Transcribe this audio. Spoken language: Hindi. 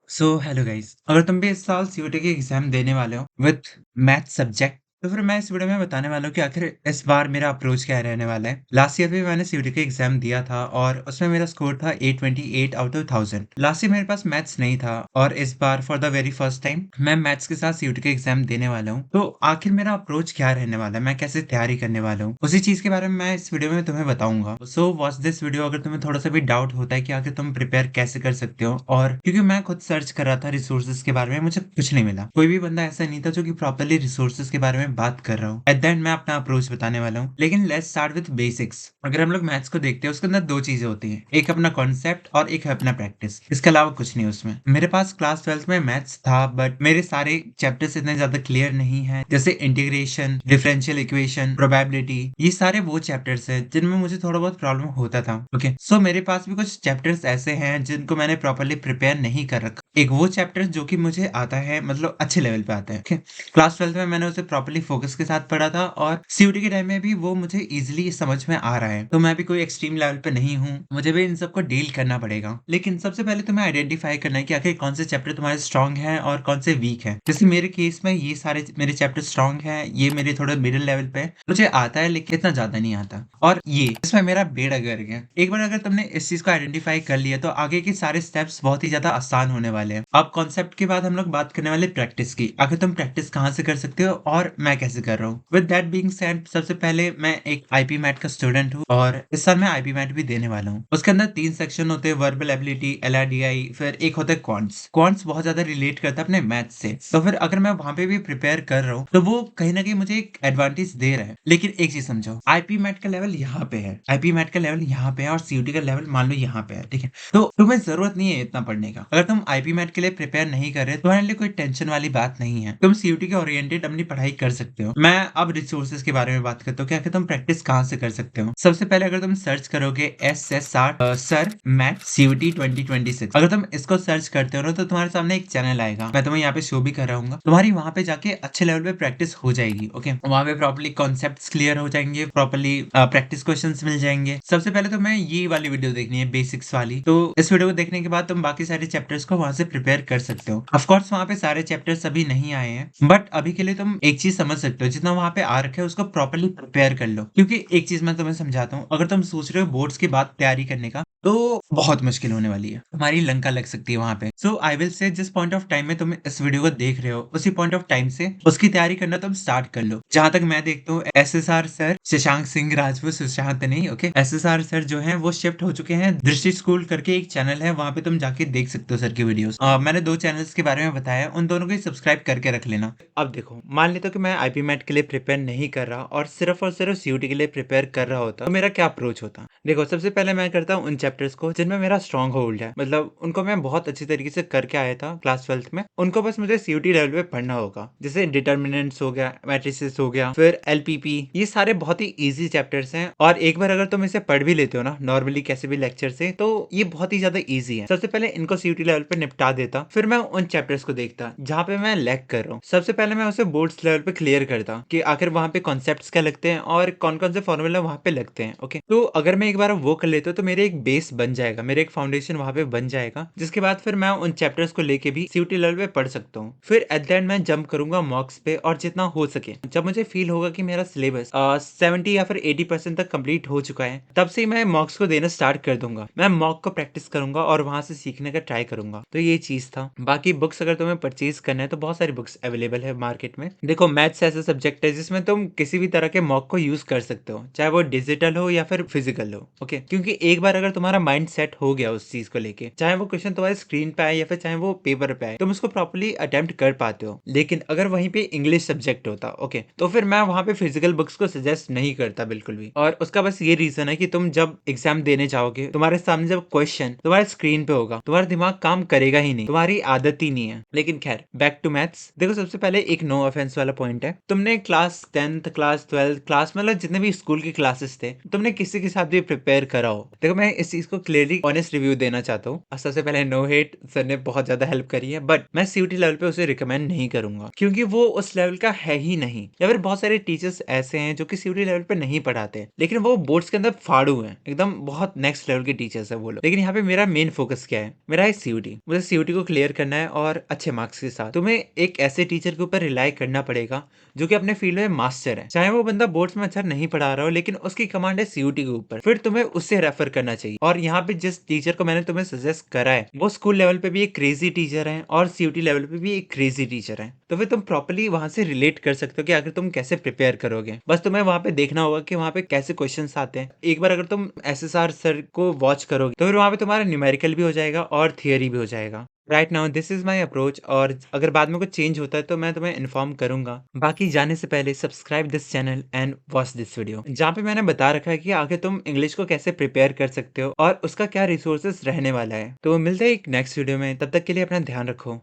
हेलो गाइस, अगर तुम भी इस साल सीयूईटी की एग्जाम देने वाले हो विथ मैथ सब्जेक्ट, तो फिर मैं इस वीडियो में बताने वाला हूँ कि आखिर इस बार मेरा अप्रोच क्या रहने वाला है। लास्ट ईयर भी मैंने सीयूईटी का एग्जाम दिया था और उसमें मेरा स्कोर था 828 आउट ऑफ 1000। लास्ट ईयर मेरे पास मैथ्स नहीं था और इस बार for the very first time मैं मैथ्स के साथ सीयूईटी का एग्जाम देने वाला हूँ। तो आखिर मेरा अप्रोच क्या रहने वाला है, मैं कैसे तैयारी करने वाला हूँ, उसी चीज के बारे में मैं इस वीडियो में तुम्हें बताऊंगा। सो वॉच दिस वीडियो अगर तुम्हें थोड़ा सा भी डाउट होता है कि आखिर तुम प्रिपेयर कैसे कर सकते हो। और क्योंकि मैं खुद सर्च कर रहा था रिसोर्सेज के बारे में, मुझे कुछ नहीं मिला। कोई भी बंदा ऐसा नहीं था जो कि प्रॉपरली रिसोर्सेज के बारे में बात कर रहा हूँ। एट द एंड मैं अपना अप्रोच बताने वाला हूँ, लेकिन लेट्स स्टार्ट विद बेसिक्स। अगर हम लोग मैथ्स को देखते हैं, उसके अंदर दो चीजें होती हैं, एक अपना कॉन्सेप्ट और एक है अपना प्रैक्टिस। इसके अलावा कुछ नहीं उसमें। मेरे पास क्लास 12th में मैथ्स था, बट मेरे सारे चैप्टर्स इतने ज्यादा क्लियर नहीं है, जैसे इंटीग्रेशन, डिफरेंशियल इक्वेशन, प्रोबेबिलिटी। ये सारे वो चैप्टर्स हैं जिनमें मुझे थोड़ा बहुत प्रॉब्लम होता था। ओके, सो मेरे पास भी कुछ चैप्टर्स ऐसे हैं जिनको मैंने प्रॉपरली प्रिपेयर नहीं कर रखा। एक वो चैप्टर जो कि मुझे आता है, मतलब अच्छे लेवल पे आता है। ओके, क्लास 12th में मैंने उसे प्रॉपरली फोकस के साथ पढ़ा था और सीयूटी के टाइम में भी वो मुझे इजीली समझ में आ रहा है। तो मैं भी कोई एक्सट्रीम लेवल पे नहीं हूँ, मुझे भी इन सबको डील करना पड़ेगा। लेकिन सबसे पहले तुम्हें आइडेंटिफाई करना है कि आखिर कौन से चैप्टर तुम्हारे स्ट्रांग हैं और कौन से वीक हैं। जैसे मेरे केस में ये सारे मेरे चैप्टर स्ट्रांग हैं, ये मेरे थोड़े मिडिल लेवल पे हैं। मुझे आता है लेकिन इतना ज्यादा नहीं आता। और ये इसमें मेरा बेड़ा गर्क है। एक बार अगर तुमने इस चीज को आइडेंटिफाई कर लिया तो आगे के सारे स्टेप्स बहुत ही ज्यादा आसान होने वाले हैं। अब कॉन्सेप्ट के बाद हम लोग बात करने वाले प्रैक्टिस की। आखिर तुम प्रैक्टिस कहाँ से कर सकते हो और मैं कैसे कर रहा हूँ। विद दैट बीइंग सेड, सबसे पहले मैं एक आईपी मैट का स्टूडेंट हूँ और इस साल मैं आईपी मैट भी देने वाला हूँ। उसके अंदर 3 सेक्शन होते हैं, वर्बल एबिलिटी, एलआरडीआई, फिर एक होता है क्वांट्स। क्वांट्स बहुत ज्यादा रिलेट करता है अपने मैथ से, तो फिर अगर मैं वहां पे भी प्रिपेयर कर रहा हूँ तो वो कहीं ना कहीं मुझे एक एडवांटेज दे रहा है। लेकिन एक चीज समझो, आईपी मैट का लेवल यहाँ पे है, आईपी मैट का लेवल यहाँ पे है और सीयूटी का लेवल मान लो यहाँ पे है। ठीक है, तो तुम्हें जरूरत नहीं है इतना पढ़ने का। अगर तुम आईपी मैट के लिए प्रिपेयर नहीं कर रहे, तुम्हारे लिए कोई टेंशन वाली बात नहीं है। तुम सीयूटी के ओरिएंटेड अपनी पढ़ाई कर सकते हो। मैं अब रिसोर्सेज के बारे में बात करता हूँ कि आखिर तुम प्रैक्टिस कहाँ से कर सकते हो। सबसे पहले अगर तुम सर्च करोगे SSR सर मैथ सीयूटी 2026, अगर तुम इसको सर्च करते हो ना तो तुम्हारे सामने एक चैनल आएगा। मैं तुम्हें यहाँ पे शो भी कर रहा हूँ, तुम्हारी वहां पे जाके अच्छे लेवल पे प्रैक्टिस हो जाएगी। ओके, वहां पे प्रॉपर्ली कॉन्सेप्ट्स क्लियर हो जाएंगे, प्रॉपर्ली प्रैक्टिस क्वेश्चंस मिल जाएंगे। सबसे पहले तो मैं ये वाली वीडियो देखनी है, बेसिक्स वाली। तो इस वीडियो को देखने के बाद तुम बाकी सारे चैप्टर्स को वहां से प्रिपेयर कर सकते हो। ऑफ कोर्स वहां पे सारे चैप्टर्स अभी नहीं आए हैं, बट अभी के लिए तुम एक चीज समझ सकते हो, जितना वहां पे आ रखा है उसको प्रॉपर्ली प्रिपेयर कर लो। क्योंकि एक चीज मैं तुम्हें समझाता हूँ, अगर तुम सोच रहे हो बोर्ड्स के बाद तैयारी करने का, तो बहुत मुश्किल होने वाली है, तुम्हारी लंका लग सकती है वहां पे। सो आई विल से जिस पॉइंट ऑफ टाइम में तुम इस वीडियो को देख रहे हो, उसी पॉइंट ऑफ टाइम से उसकी तैयारी करना तुम स्टार्ट कर लो। जहां तक मैं देखता हूँ, SSR सर, शशांक सिंह राजपूत, सुशांत नहीं, ओके, SSR सर जो है वो शिफ्ट हो चुके हैं। दृष्टि स्कूल करके एक चैनल है, वहां पे तुम जाके देख सकते हो सर की वीडियोस। मैंने 2 चैनल्स के बारे में बताया, उन दोनों को सब्सक्राइब करके रख लेना। अब देखो, मान लेते हो कि मैं आईपी मैट के लिए प्रिपेयर नहीं कर रहा और सिर्फ सीयूटी के लिए प्रिपेयर कर रहा होता, तो मेरा क्या अप्रोच होता। देखो, सबसे पहले मैं करता हूँ उन चैप्टर्स को जिनमें मेरा स्ट्रॉन्ग होल्ड है, मतलब उनको मैं बहुत अच्छी तरीके से करके आया था क्लास 12th में। उनको बस मुझे सीयूटी लेवल पे पढ़ना होगा। जैसे डिटर्मिनेंट्स हो गया, मैट्रिसेस हो गया, फिर एलपीपी, ये सारे बहुत ही इजी चैप्टर्स हैं। और एक बार अगर तुम इसे पढ़ भी लेते हो ना नॉर्मली कैसे भी लेक्चर से, तो ये बहुत ही ज्यादा इजी है। सबसे पहले इनको सीयूटी लेवल पे निपटा देता, फिर मैं उन चैप्टर्स को देखता जहाँ पे मैं लैग कर रहा हूँ। सबसे पहले मैं उसे बोर्ड्स लेवल पे क्लियर करता कि आखिर वहां पे कॉन्सेप्ट्स क्या लगते हैं और कौन कौन से फॉर्मूला वहां पे लगते हैं। ओके, तो अगर मैं एक बार वो कर लेता हूँ तो मेरे एक बेस बन जाएगा, मेरे एक फाउंडेशन वहां पे बन जाएगा, जिसके बाद फिर मैं उन चैप्टर्स को लेके भी सीयूटी लेवल पे पढ़ सकता हूँ। फिर एट द एंड मैं जंप करूंगा मॉक्स पे, और जितना हो सके, जब मुझे फील होगा कि मेरा सिलेबस 70 या फिर 80% तक कंप्लीट हो चुका है, तब से मैं मॉक्स को देना स्टार्ट कर दूंगा। मैं मॉक को प्रैक्टिस करूंगा और वहां से सीखने का ट्राई करूंगा। तो ये चीज था। बाकी बुक्स अगर तुम्हें परचेज करना है तो बहुत सारी बुक्स अवेलेबल है मार्केट में। देखो, मैथ्स ऐसा सब्जेक्ट है जिसमें तुम किसी भी तरह के मॉक को यूज कर सकते हो, चाहे वो डिजिटल हो या फिर फिजिकल हो। ओके, क्योंकि एक बार अगर तुम्हारा माइंड सेट हो गया उस चीज को लेके, चाहे वो क्वेश्चन तुम्हारे स्क्रीन पे आए या फिर चाहे वो पेपर पे आए, तुम उसको प्रॉपर्ली अटेम्प्ट कर पाते हो। लेकिन अगर वहीं पे इंग्लिश सब्जेक्ट होता, ओके, तो फिर मैं वहां पे फिजिकल बुक्स को सजेस्ट नहीं करता बिल्कुल भी। और उसका बस ये रीजन है कि तुम जब एग्जाम देने जाओगे, तुम्हारे सामने जब क्वेश्चन तुम्हारे स्क्रीन पे होगा, तुम्हारा दिमाग काम करेगा ही नहीं, तुम्हारी आदत ही नहीं है। लेकिन खैर, बैक टू मैथ्स। देखो, सबसे पहले एक नो ऑफेंस वाला पॉइंट है, तुमने class 10th class 12th class, मतलब जितने भी स्कूल की क्लासेस थे, तुमने किसी के साथ भी प्रिपेयर करा हो। देखो, मैं इस चीज को क्लियरली ऑनेस्ट रिव्यू देना चाहता हूँ। सबसे पहले नो हेट, सर ने बहुत ज्यादा हेल्प करी है, बट मैं सीयूटी लेवल पे उसे रिकमेंड नहीं करूंगा, क्योंकि वो उस लेवल का है ही नहीं। या फिर बहुत सारे टीचर्स ऐसे हैं जो कि सीयूटी लेवल पे नहीं पढ़ाते, लेकिन वो बोर्ड्स के अंदर फाड़ू हैं, एकदम बहुत नेक्स्ट लेवल के टीचर्स है वो लोग। लेकिन यहाँ पे मेरा मेन फोकस क्या है, मेरा है सीयूटी। मुझे सीयूटी को क्लियर करना है और अच्छे मार्क्स के साथ तुम्हें एक ऐसे टीचर के ऊपर रिलाई करना पड़ेगा जो कि अपने फील्ड में मास्टर है। चाहे वो बंदा बोर्ड्स में अच्छा नहीं पढ़ा रहा हो, लेकिन उसकी कमांड है सीयूटी के ऊपर, फिर तुम्हें उससे रेफर करना चाहिए। और यहाँ पे जिस टीचर को मैंने तुम्हें सजेस्ट करा है वो स्कूल लेवल पे भी एक क्रेजी टीचर है और सीयूटी लेवल पे भी एक क्रेजी टीचर है, तो फिर तुम प्रॉपर्ली वहां से रिलेट कर सकते हो कि आखिर तुम कैसे प्रिपेयर करोगे। बस तुम्हें वहां पे देखना होगा कि वहां पे कैसे क्वेश्चंस आते हैं। एक बार अगर तुम एसएसआर सर को वॉच करोगे तो फिर वहां पे तुम्हारा न्यूमेरिकल भी हो जाएगा और थियरी भी हो जाएगा। Right now this is my approach, और अगर बाद में कुछ चेंज होता है तो मैं तुम्हें इन्फॉर्म करूंगा। बाकी जाने से पहले subscribe this channel and watch this video, जहाँ पे मैंने बता रखा है कि आगे तुम इंग्लिश को कैसे प्रिपेयर कर सकते हो और उसका क्या रिसोर्सेस रहने वाला है। तो मिलते हैं एक नेक्स्ट वीडियो में, तब तक के लिए अपना ध्यान रखो।